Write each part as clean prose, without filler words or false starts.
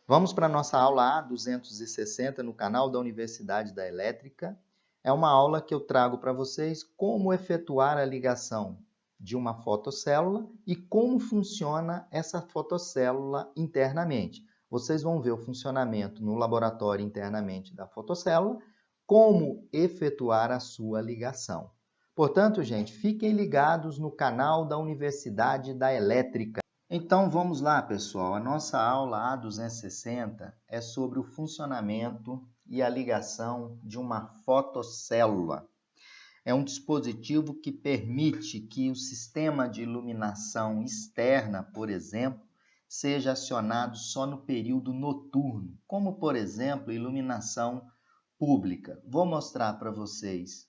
Vamos para a nossa aula A260 no canal da Universidade da Elétrica. É uma aula que eu trago para vocês como efetuar a ligação de uma fotocélula e como funciona essa fotocélula internamente. Vocês vão ver o funcionamento no laboratório internamente da fotocélula, como efetuar a sua ligação. Portanto, gente, fiquem ligados no canal da Universidade da Elétrica. Então vamos lá, pessoal. A nossa aula A260 é sobre o funcionamento e a ligação de uma fotocélula. É um dispositivo que permite que o sistema de iluminação externa, por exemplo, seja acionado só no período noturno, como, por exemplo, iluminação pública. Vou mostrar para vocês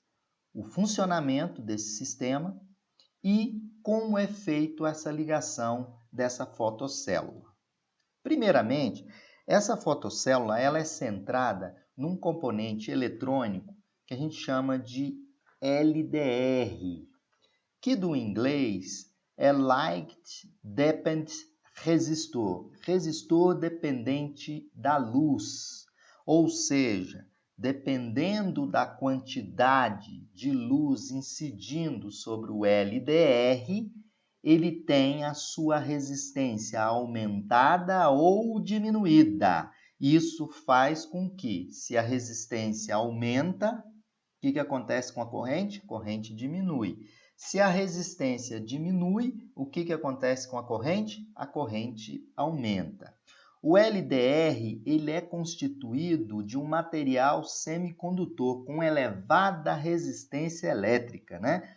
o funcionamento desse sistema e como é feito essa ligação dessa fotocélula. Primeiramente, essa fotocélula ela é centrada num componente eletrônico que a gente chama de LDR, que do inglês é Light Dependent Resistor, resistor dependente da luz, ou seja, dependendo da quantidade de luz incidindo sobre o LDR, ele tem a sua resistência aumentada ou diminuída. Isso faz com que, se a resistência aumenta, o que acontece com a corrente? A corrente diminui. Se a resistência diminui, o que acontece com a corrente? A corrente aumenta. O LDR ele é constituído de um material semicondutor com elevada resistência elétrica, né?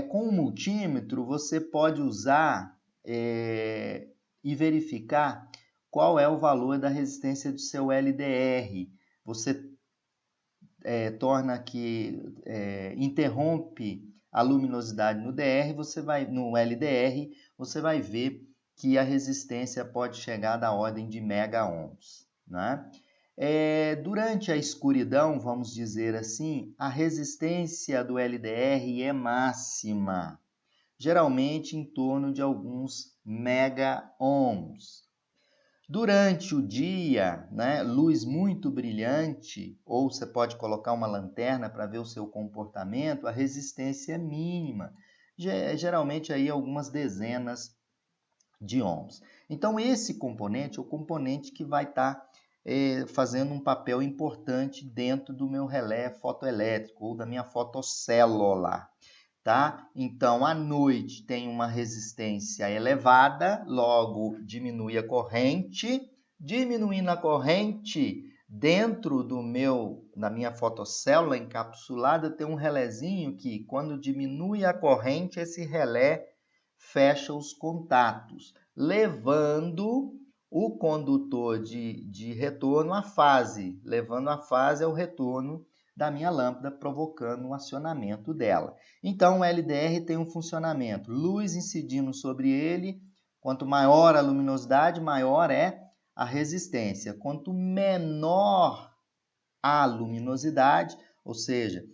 Com o multímetro, você pode usar e verificar qual é o valor da resistência do seu LDR. Você interrompe a luminosidade no LDR, você vai ver que a resistência pode chegar da ordem de mega-ohms, né? Durante a escuridão, vamos dizer assim, a resistência do LDR é máxima, geralmente em torno de alguns mega-ohms. Durante o dia, né, luz muito brilhante, ou você pode colocar uma lanterna para ver o seu comportamento, a resistência é mínima, geralmente aí algumas dezenas de ohms. Então esse componente é o componente que vai estar fazendo um papel importante dentro do meu relé fotoelétrico ou da minha fotocélula. Tá? Então, à noite tem uma resistência elevada, logo diminui a corrente. Diminuindo a corrente, dentro da minha fotocélula encapsulada, tem um relézinho que, quando diminui a corrente, esse relé fecha os contatos, levando o condutor de retorno à fase, levando a fase ao retorno da minha lâmpada, provocando o acionamento dela. Então, o LDR tem um funcionamento, luz incidindo sobre ele, quanto maior a luminosidade, maior é a resistência. Quanto menor a luminosidade, ou seja,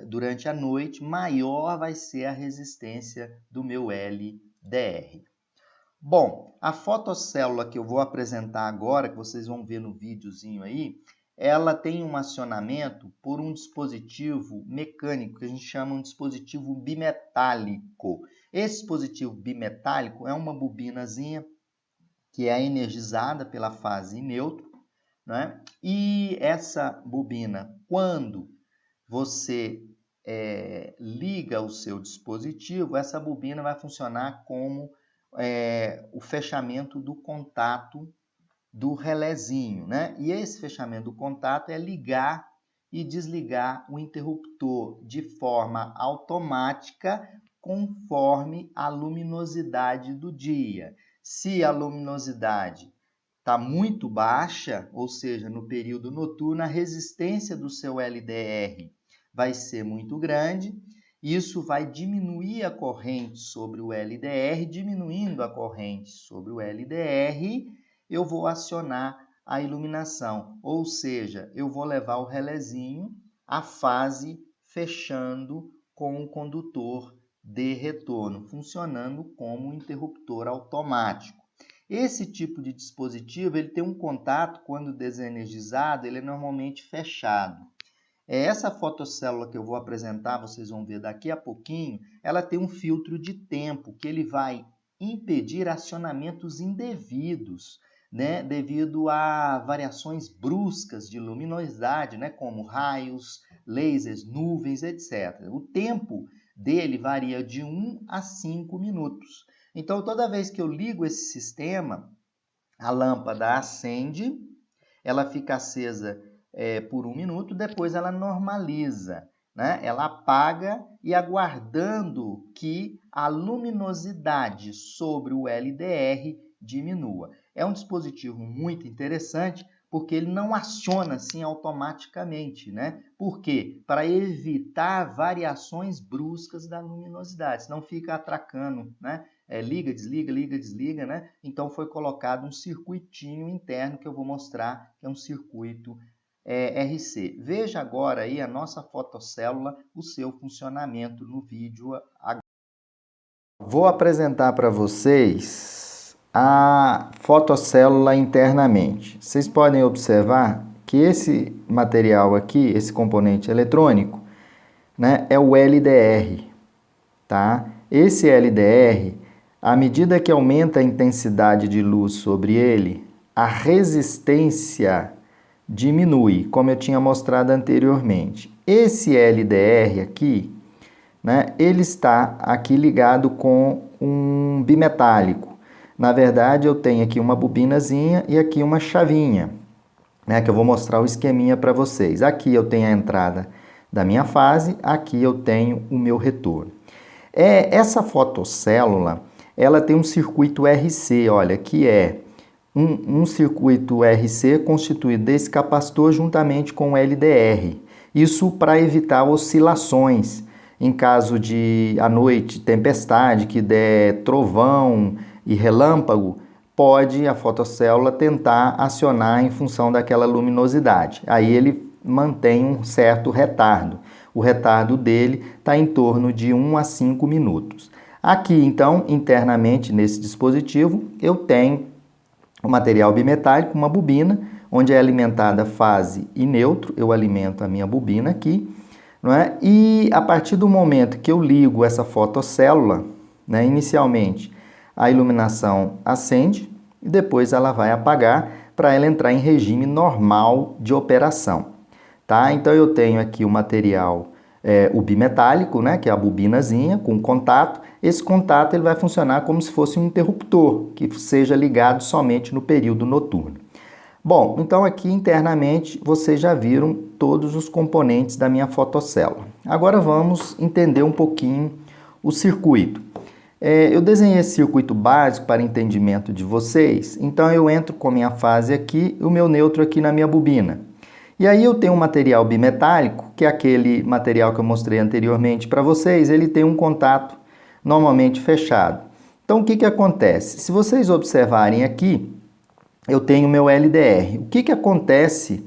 durante a noite, maior vai ser a resistência do meu LDR. Bom, a fotocélula que eu vou apresentar agora, que vocês vão ver no videozinho aí, ela tem um acionamento por um dispositivo mecânico, que a gente chama de dispositivo bimetálico. Esse dispositivo bimetálico é uma bobinazinha que é energizada pela fase neutro, né? E essa bobina, quando você liga o seu dispositivo, essa bobina vai funcionar como o fechamento do contato do relézinho, né? E esse fechamento do contato é ligar e desligar o interruptor de forma automática conforme a luminosidade do dia. Se a luminosidade está muito baixa, ou seja, no período noturno, a resistência do seu LDR vai ser muito grande. Isso vai diminuir a corrente sobre o LDR, diminuindo a corrente sobre o LDR, eu vou acionar a iluminação, ou seja, eu vou levar o relézinho à fase fechando com o condutor de retorno, funcionando como um interruptor automático. Esse tipo de dispositivo ele tem um contato, quando desenergizado, ele é normalmente fechado. Essa fotocélula que eu vou apresentar, vocês vão ver daqui a pouquinho, ela tem um filtro de tempo que ele vai impedir acionamentos indevidos, né, devido a variações bruscas de luminosidade, né, como raios, lasers, nuvens, etc. O tempo dele varia de 1 a 5 minutos. Então, toda vez que eu ligo esse sistema, a lâmpada acende, ela fica acesa por 1 minuto, depois ela normaliza, né? Ela apaga e aguardando que a luminosidade sobre o LDR diminua. É um dispositivo muito interessante porque ele não aciona assim automaticamente, né? Por quê? Para evitar variações bruscas da luminosidade, senão fica atracando, né? Liga, desliga, né? Então foi colocado um circuitinho interno que eu vou mostrar, que é um circuito RC. Veja agora aí a nossa fotocélula, o seu funcionamento no vídeo agora. Vou apresentar para vocês a fotocélula internamente. Vocês podem observar que esse material aqui, esse componente eletrônico, né, é o LDR, tá? Esse LDR, à medida que aumenta a intensidade de luz sobre ele, a resistência diminui, como eu tinha mostrado anteriormente. Esse LDR aqui, né, ele está aqui ligado com um bimetálico. Na verdade, eu tenho aqui uma bobinazinha e aqui uma chavinha, né, que eu vou mostrar o esqueminha para vocês. Aqui eu tenho a entrada da minha fase, aqui eu tenho o meu retorno. Essa fotocélula, ela tem um circuito RC, olha, que é um circuito RC constituído desse capacitor juntamente com o LDR. Isso para evitar oscilações. Em caso de, à noite, tempestade, que der trovão e relâmpago, pode a fotocélula tentar acionar em função daquela luminosidade. Aí ele mantém um certo retardo. O retardo dele está em torno de 1 a 5 minutos. Aqui, então, internamente nesse dispositivo, eu tenho o material bimetálico, uma bobina, onde é alimentada fase e neutro. Eu alimento a minha bobina aqui, não é? E a partir do momento que eu ligo essa fotocélula, né, inicialmente a iluminação acende e depois ela vai apagar para ela entrar em regime normal de operação. Tá? Então eu tenho aqui o material, o bimetálico, né, que é a bobinazinha com contato. Esse contato ele vai funcionar como se fosse um interruptor, que seja ligado somente no período noturno. Bom, então aqui internamente vocês já viram todos os componentes da minha fotocélula. Agora vamos entender um pouquinho o circuito. Eu desenhei esse circuito básico para entendimento de vocês, então eu entro com a minha fase aqui e o meu neutro aqui na minha bobina. E aí eu tenho um material bimetálico, que é aquele material que eu mostrei anteriormente para vocês, ele tem um contato normalmente fechado. Então o que acontece? Se vocês observarem aqui, eu tenho meu LDR. O que acontece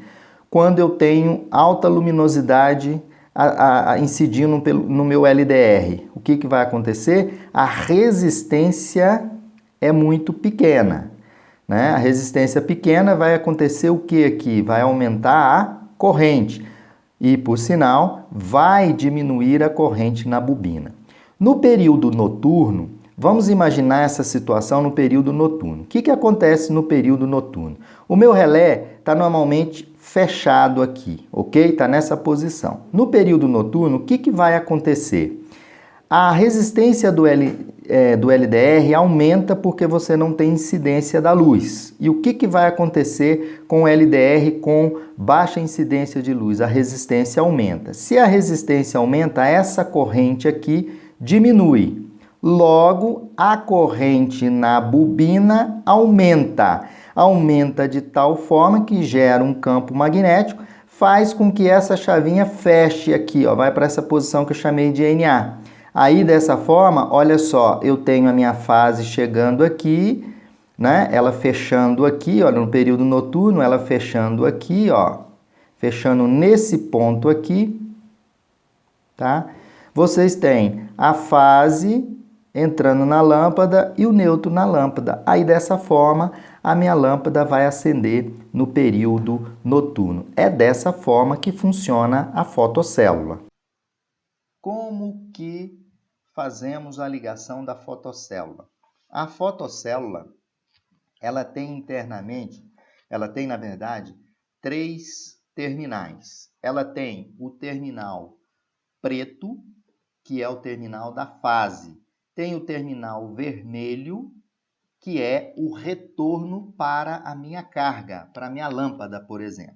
quando eu tenho alta luminosidade incidindo no meu LDR? O que vai acontecer? A resistência é muito pequena, né? A resistência pequena vai acontecer o que aqui? Vai aumentar a corrente e, por sinal, vai diminuir a corrente na bobina. No período noturno, vamos imaginar essa situação no período noturno. O que acontece no período noturno? O meu relé está normalmente fechado aqui, ok? Está nessa posição. No período noturno, o que vai acontecer? A resistência do LDR aumenta porque você não tem incidência da luz. E o que vai acontecer com o LDR com baixa incidência de luz? A resistência aumenta. Se a resistência aumenta, essa corrente aqui diminui. Logo, a corrente na bobina aumenta. Aumenta de tal forma que gera um campo magnético, faz com que essa chavinha feche aqui, ó, vai para essa posição que eu chamei de NA. Aí, dessa forma, olha só, eu tenho a minha fase chegando aqui, né? Ela fechando aqui, ó, no período noturno, ela fechando aqui, ó, fechando nesse ponto aqui, tá? Vocês têm a fase entrando na lâmpada e o neutro na lâmpada. Aí, dessa forma, a minha lâmpada vai acender no período noturno. É dessa forma que funciona a fotocélula. Como que fazemos a ligação da fotocélula? A fotocélula, ela tem internamente, na verdade, 3 terminais. Ela tem o terminal preto, que é o terminal da fase. Tem o terminal vermelho, que é o retorno para a minha carga, para a minha lâmpada, por exemplo.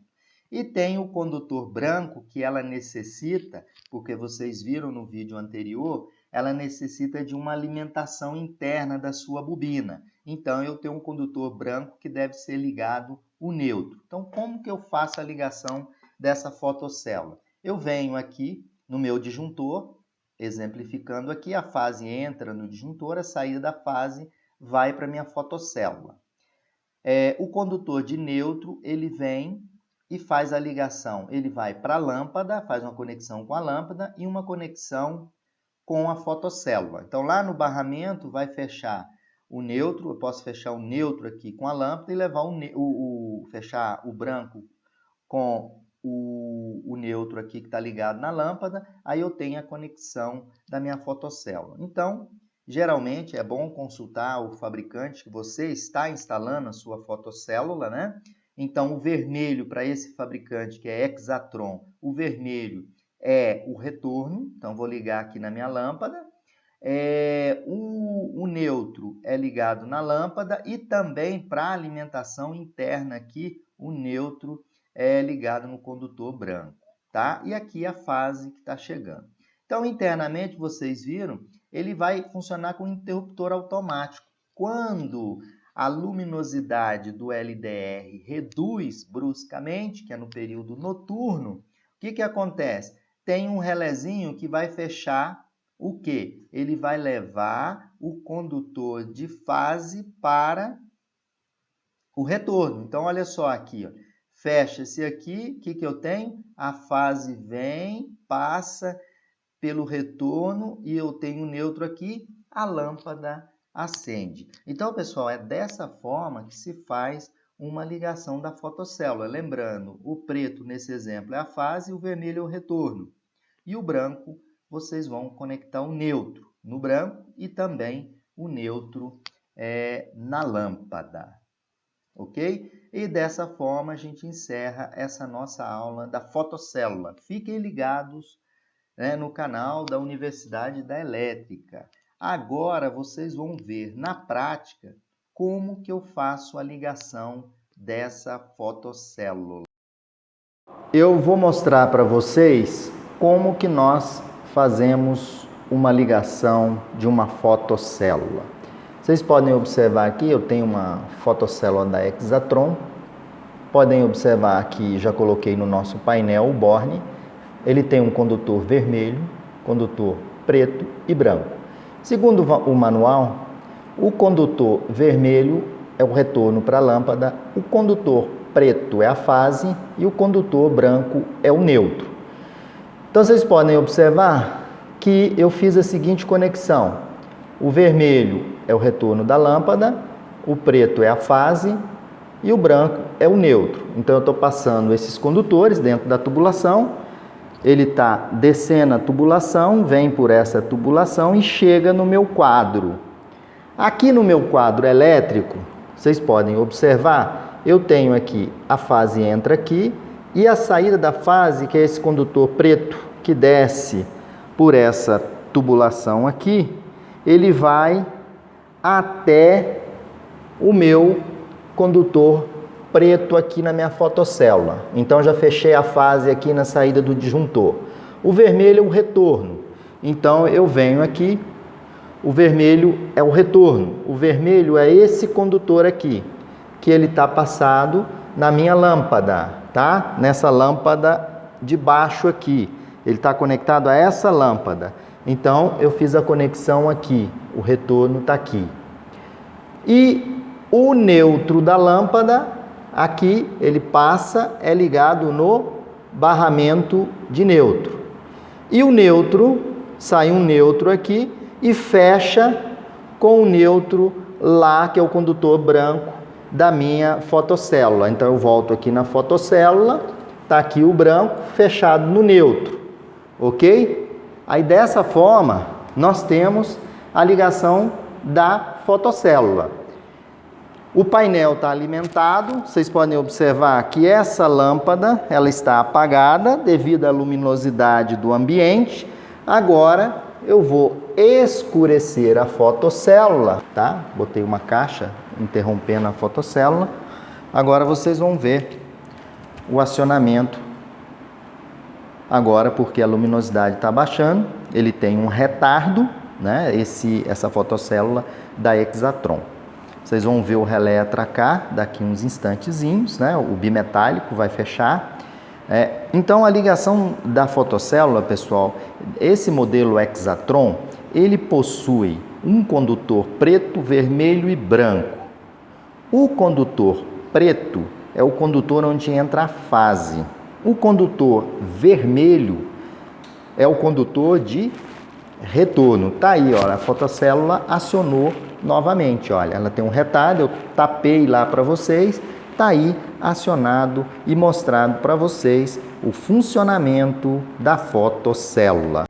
E tem o condutor branco, que ela necessita, porque vocês viram no vídeo anterior, ela necessita de uma alimentação interna da sua bobina. Então, eu tenho um condutor branco que deve ser ligado o neutro. Então, como que eu faço a ligação dessa fotocélula? Eu venho aqui no meu disjuntor, exemplificando aqui, a fase entra no disjuntor, a saída da fase vai para a minha fotocélula. O condutor de neutro, ele vem e faz a ligação. Ele vai para a lâmpada, faz uma conexão com a lâmpada e uma conexão com a fotocélula. Então, lá no barramento, vai fechar o neutro. Eu posso fechar o neutro aqui com a lâmpada e levar fechar o branco com o neutro aqui que está ligado na lâmpada. Aí eu tenho a conexão da minha fotocélula. Então, geralmente é bom consultar o fabricante que você está instalando a sua fotocélula, né? Então, o vermelho para esse fabricante, que é Exatron, o vermelho é o retorno. Então, vou ligar aqui na minha lâmpada. O neutro é ligado na lâmpada e também para a alimentação interna aqui, o neutro é ligado no condutor branco, tá? E aqui a fase que está chegando. Então, internamente, vocês viram, ele vai funcionar com interruptor automático. Quando a luminosidade do LDR reduz bruscamente, que é no período noturno, o que acontece? Tem um relézinho que vai fechar o quê? Ele vai levar o condutor de fase para o retorno. Então, olha só aqui, ó. Fecha-se aqui, o que eu tenho? A fase vem, passa pelo retorno e eu tenho o neutro aqui, a lâmpada acende. Então, pessoal, é dessa forma que se faz uma ligação da fotocélula. Lembrando, o preto nesse exemplo é a fase, o vermelho é o retorno. E o branco, vocês vão conectar o neutro no branco e também o neutro na lâmpada. Ok? E dessa forma a gente encerra essa nossa aula da fotocélula. Fiquem ligados, né, no canal da Universidade da Elétrica. Agora vocês vão ver na prática como que eu faço a ligação dessa fotocélula. Eu vou mostrar para vocês como que nós fazemos uma ligação de uma fotocélula. Vocês podem observar aqui, eu tenho uma fotocélula da Exatron. Podem observar aqui, já coloquei no nosso painel o borne. Ele tem um condutor vermelho, condutor preto e branco. Segundo o manual, o condutor vermelho é o retorno para a lâmpada, o condutor preto é a fase e o condutor branco é o neutro. Então, vocês podem observar que eu fiz a seguinte conexão. O vermelho é o retorno da lâmpada, o preto é a fase e o branco é o neutro. Então, eu estou passando esses condutores dentro da tubulação. Ele está descendo a tubulação, vem por essa tubulação e chega no meu quadro. Aqui no meu quadro elétrico, vocês podem observar, eu tenho aqui a fase entra aqui e a saída da fase, que é esse condutor preto que desce por essa tubulação aqui, ele vai até o meu condutor preto aqui na minha fotocélula. Então, já fechei a fase aqui na saída do disjuntor. O vermelho é o retorno. Então, eu venho aqui, o vermelho é o retorno. O vermelho é esse condutor aqui, que ele está passado na minha lâmpada, tá? Nessa lâmpada de baixo aqui. Ele está conectado a essa lâmpada. Então, eu fiz a conexão aqui. O retorno está aqui. E o neutro da lâmpada, aqui, ele passa, é ligado no barramento de neutro. E o neutro, sai um neutro aqui e fecha com o neutro lá, que é o condutor branco da minha fotocélula. Então eu volto aqui na fotocélula, está aqui o branco fechado no neutro, ok? Aí dessa forma nós temos a ligação da fotocélula. O painel está alimentado, vocês podem observar que essa lâmpada ela está apagada devido à luminosidade do ambiente. Agora eu vou escurecer a fotocélula, tá? Botei uma caixa interrompendo a fotocélula. Agora vocês vão ver o acionamento. Agora, porque a luminosidade está baixando, ele tem um retardo, né? Essa fotocélula da Exatron. Vocês vão ver o relé atracar daqui uns instantezinhos, né? O bimetálico vai fechar. Então, a ligação da fotocélula, pessoal, esse modelo Exatron, ele possui um condutor preto, vermelho e branco. O condutor preto é o condutor onde entra a fase. O condutor vermelho é o condutor de retorno. Tá aí, ó, a fotocélula acionou novamente, olha, ela tem um retardo, eu tapei lá para vocês, tá aí acionado e mostrado para vocês o funcionamento da fotocélula.